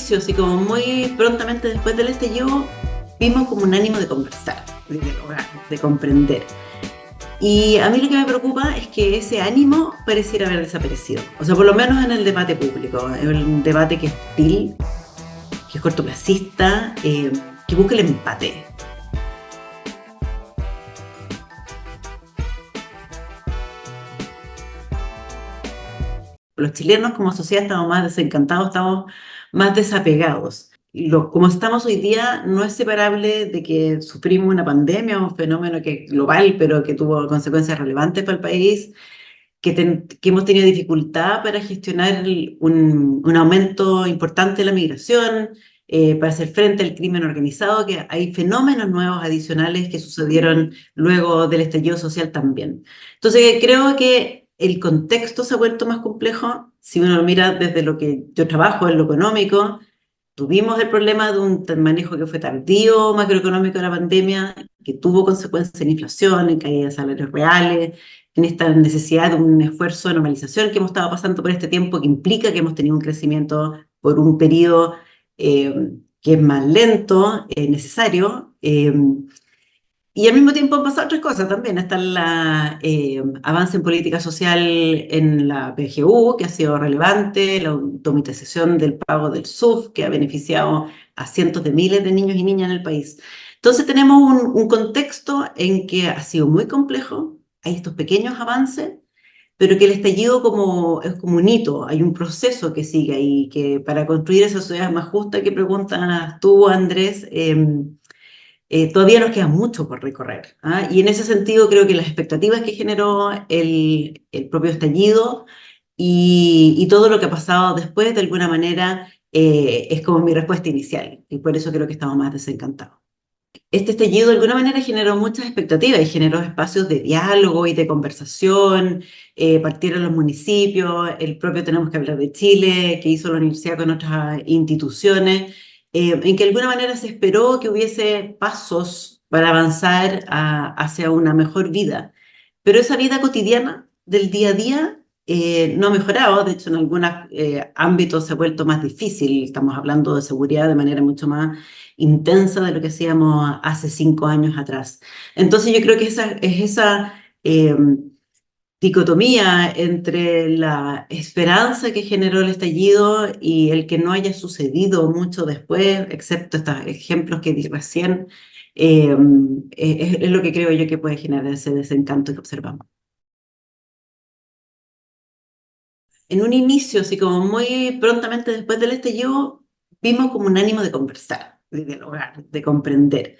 inicio, así como muy prontamente después del estallido, vimos como un ánimo de conversar, de dialogar, de comprender. Y a mí lo que me preocupa es que ese ánimo pareciera haber desaparecido. O sea, por lo menos en el debate público. Es un debate que es hostil, que es cortoplacista, que busca el empate. Los chilenos como sociedad estamos más desencantados, estamos más desapegados. Como estamos hoy día, no es separable de que sufrimos una pandemia, un fenómeno que global, pero que tuvo consecuencias relevantes para el país, que hemos tenido dificultad para gestionar un aumento importante de la migración, para hacer frente al crimen organizado, que hay fenómenos nuevos adicionales que sucedieron luego del estallido social también. Entonces, creo que el contexto se ha vuelto más complejo. Si uno lo mira desde lo que yo trabajo, en lo económico, tuvimos el problema de un manejo que fue tardío macroeconómico de la pandemia, que tuvo consecuencias en inflación, en caída de salarios reales, en esta necesidad de un esfuerzo de normalización que hemos estado pasando por este tiempo, que implica que hemos tenido un crecimiento por un periodo eh, que es más lento, necesario. Y al mismo tiempo han pasado otras cosas también. Está el avance en política social en la PGU, que ha sido relevante, la automatización del pago del SUF, que ha beneficiado a cientos de miles de niños y niñas en el país. Entonces tenemos un contexto en que ha sido muy complejo, hay estos pequeños avances, pero que el estallido es como un hito, hay un proceso que sigue ahí, que para construir esa sociedad más justa que preguntas tú, Andrés, todavía nos queda mucho por recorrer, ¿ah? Y en ese sentido creo que las expectativas que generó el propio estallido y todo lo que ha pasado después, de alguna manera, es como mi respuesta inicial, y por eso creo que estamos más desencantados. Este estallido de alguna manera generó muchas expectativas y generó espacios de diálogo y de conversación, partieron los municipios, el propio Tenemos que hablar de Chile, que hizo la universidad con otras instituciones, en que de alguna manera se esperó que hubiese pasos para avanzar hacia una mejor vida. Pero esa vida cotidiana del día a día no ha mejorado, de hecho en algunos ámbitos se ha vuelto más difícil, estamos hablando de seguridad de manera mucho más intensa de lo que hacíamos hace 5 años atrás. Entonces yo creo que esa dicotomía entre la esperanza que generó el estallido y el que no haya sucedido mucho después, excepto estos ejemplos que di recién, eh, es lo que creo yo que puede generar ese desencanto que observamos. En un inicio, así como muy prontamente después del estallido, vimos como un ánimo de conversar, de dialogar, de comprender.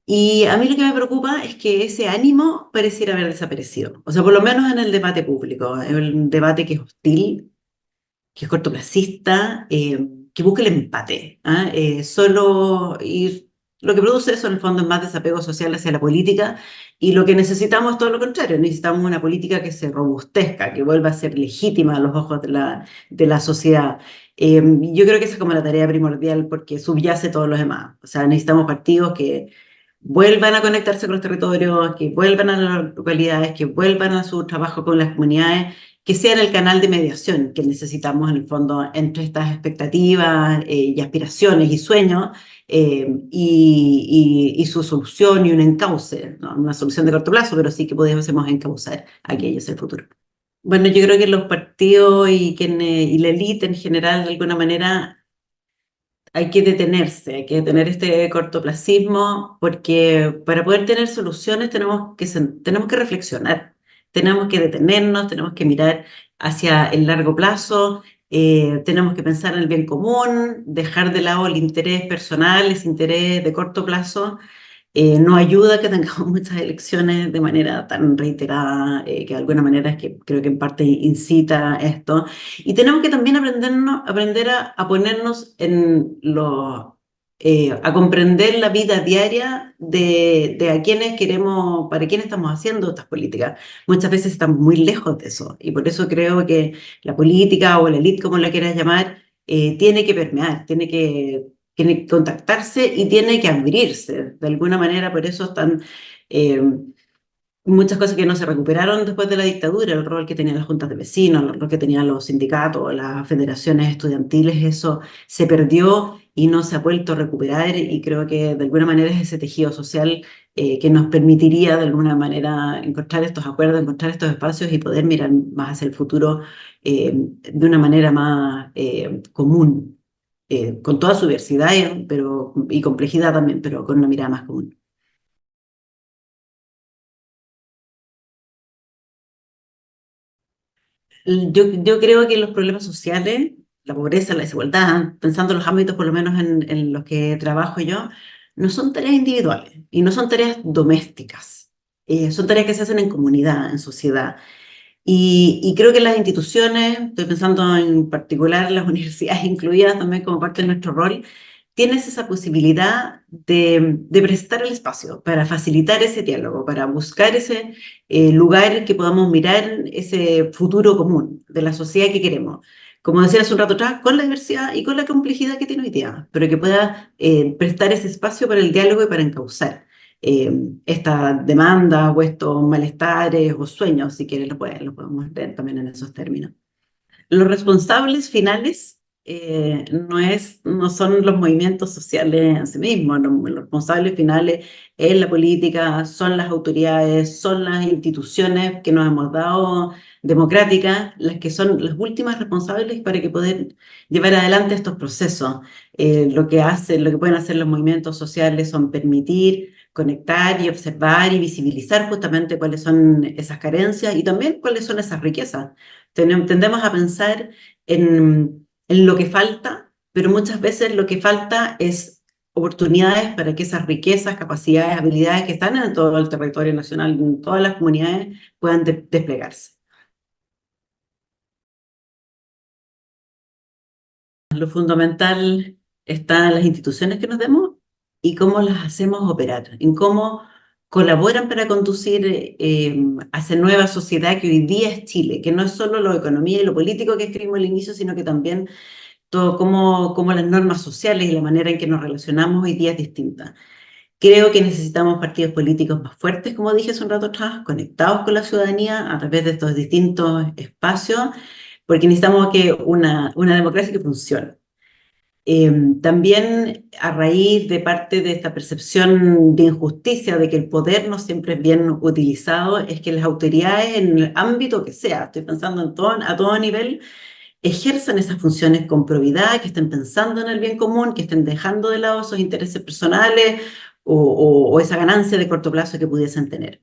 Y a mí lo que me preocupa es que ese ánimo pareciera haber desaparecido. O sea, por lo menos en el debate público. Es un debate que es hostil, que es cortoplacista, que busca el empate, ¿ah? Y lo que produce eso en el fondo es más desapego social hacia la política, y lo que necesitamos es todo lo contrario. Necesitamos una política que se robustezca, que vuelva a ser legítima a los ojos de la sociedad. Yo creo que esa es como la tarea primordial porque subyace todos los demás. O sea, necesitamos partidos que vuelvan a conectarse con los territorios, que vuelvan a las localidades, que vuelvan a su trabajo con las comunidades, que sean el canal de mediación que necesitamos en el fondo entre estas expectativas y aspiraciones y sueños, y su solución y un encauce, ¿no? Una solución de corto plazo, pero sí que podemos encauzar aquello hacia el futuro. Bueno, yo creo que los partidos y la élite en general, de alguna manera, hay que detenerse, hay que detener este cortoplacismo, porque para poder tener soluciones tenemos que reflexionar, tenemos que detenernos, tenemos que mirar hacia el largo plazo, tenemos que pensar en el bien común, dejar de lado el interés personal, ese interés de corto plazo. No ayuda que tengamos muchas elecciones de manera tan reiterada, que de alguna manera es que creo que en parte incita esto. Y tenemos que también aprender a ponernos a comprender la vida diaria de a quienes queremos, para quiénes estamos haciendo estas políticas. Muchas veces estamos muy lejos de eso, y por eso creo que la política o la élite, como la quieras llamar, tiene que permear, tiene que contactarse y tiene que abrirse de alguna manera. Por eso están eh, muchas cosas que no se recuperaron después de la dictadura, el rol que tenían las juntas de vecinos, el rol que tenían los sindicatos, las federaciones estudiantiles, eso se perdió y no se ha vuelto a recuperar y creo que de alguna manera es ese tejido social que nos permitiría de alguna manera encontrar estos acuerdos, encontrar estos espacios y poder mirar más hacia el futuro de una manera más común, con toda su diversidad y complejidad también, pero con una mirada más común. Yo creo que los problemas sociales, la pobreza, la desigualdad, pensando en los ámbitos por lo menos en los que trabajo yo, no son tareas individuales y no son tareas domésticas. Son tareas que se hacen en comunidad, en sociedad. Y creo que las instituciones, estoy pensando en particular las universidades incluidas también como parte de nuestro rol, tienes esa posibilidad de prestar el espacio para facilitar ese diálogo, para buscar ese lugar que podamos mirar ese futuro común de la sociedad que queremos. Como decía hace un rato atrás, con la diversidad y con la complejidad que tiene hoy día, pero que pueda prestar ese espacio para el diálogo y para encauzar eh, estas demandas o estos malestares o sueños, si quieres, lo podemos ver también en esos términos. Los responsables finales no son los movimientos sociales en sí mismos, los responsables finales es la política, son las autoridades, son las instituciones que nos hemos dado democráticas, las que son las últimas responsables para que poder llevar adelante estos procesos. Lo que pueden hacer los movimientos sociales son permitir conectar y observar y visibilizar justamente cuáles son esas carencias y también cuáles son esas riquezas. Tendemos a pensar en lo que falta, pero muchas veces lo que falta es oportunidades para que esas riquezas, capacidades, habilidades que están en todo el territorio nacional, en todas las comunidades, puedan desplegarse. Lo fundamental está en las instituciones que nos demos y cómo las hacemos operar, en cómo colaboran para conducir hacia nueva sociedad que hoy día es Chile, que no es solo lo economía y lo político que escribimos al inicio, sino que también todo cómo las normas sociales y la manera en que nos relacionamos hoy día es distinta. Creo que necesitamos partidos políticos más fuertes, como dije hace un rato atrás, conectados con la ciudadanía a través de estos distintos espacios, porque necesitamos que una democracia que funcione. También a raíz de parte de esta percepción de injusticia, de que el poder no siempre es bien utilizado, es que las autoridades en el ámbito que sea, estoy pensando a todo nivel, ejerzan esas funciones con probidad, que estén pensando en el bien común, que estén dejando de lado esos intereses personales o esa ganancia de corto plazo que pudiesen tener.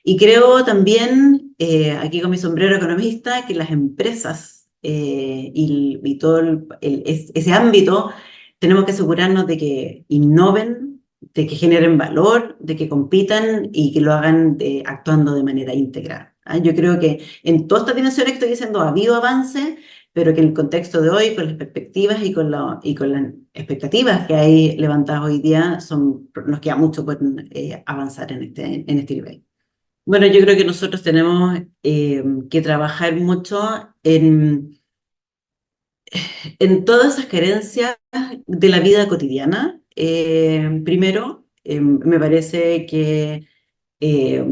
Y creo también, aquí con mi sombrero economista, que las empresas y todo ese ámbito tenemos que asegurarnos de que innoven, de que generen valor, de que compitan y que lo hagan actuando de manera íntegra. ¿Ah? Yo creo que en todas estas dimensiones que estoy diciendo ha habido avance, pero que en el contexto de hoy, con las perspectivas y con las expectativas que hay levantadas hoy día, nos queda mucho por avanzar en este nivel. Bueno, yo creo que nosotros tenemos que trabajar mucho en todas esas carencias de la vida cotidiana. Primero, me parece que eh,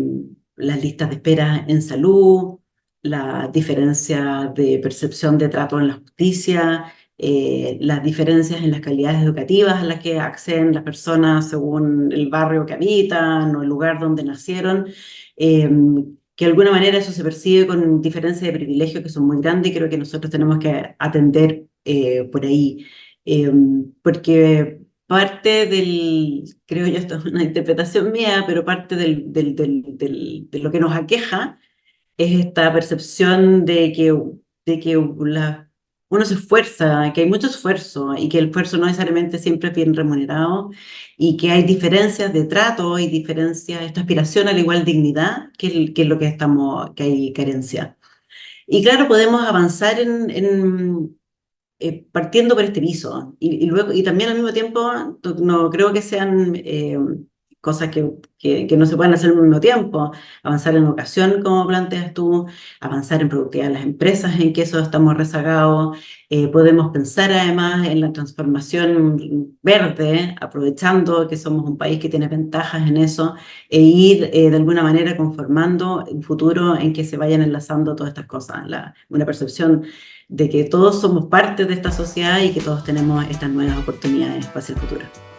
las listas de espera en salud, la diferencia de percepción de trato en la justicia, las diferencias en las calidades educativas a las que acceden las personas según el barrio que habitan o el lugar donde nacieron, eh, que de alguna manera eso se percibe con diferencias de privilegio que son muy grandes y creo que nosotros tenemos que atender por ahí, eh, porque parte creo yo, esto es una interpretación mía, pero parte de lo que nos aqueja es esta percepción de que uno se esfuerza, que hay mucho esfuerzo y que el esfuerzo no necesariamente siempre es bien remunerado y que hay diferencias de trato y diferencias, esta aspiración a la igual dignidad, que es lo que que hay carencia. Y claro, podemos avanzar partiendo por este piso y luego y también al mismo tiempo no creo que sean cosas que no se pueden hacer al mismo tiempo, avanzar en educación, como planteas tú, avanzar en productividad de las empresas, en que eso estamos rezagados. Podemos pensar además en la transformación verde, aprovechando que somos un país que tiene ventajas en eso, e ir de alguna manera conformando un futuro en que se vayan enlazando todas estas cosas. Una percepción de que todos somos parte de esta sociedad y que todos tenemos estas nuevas oportunidades hacia el futuro.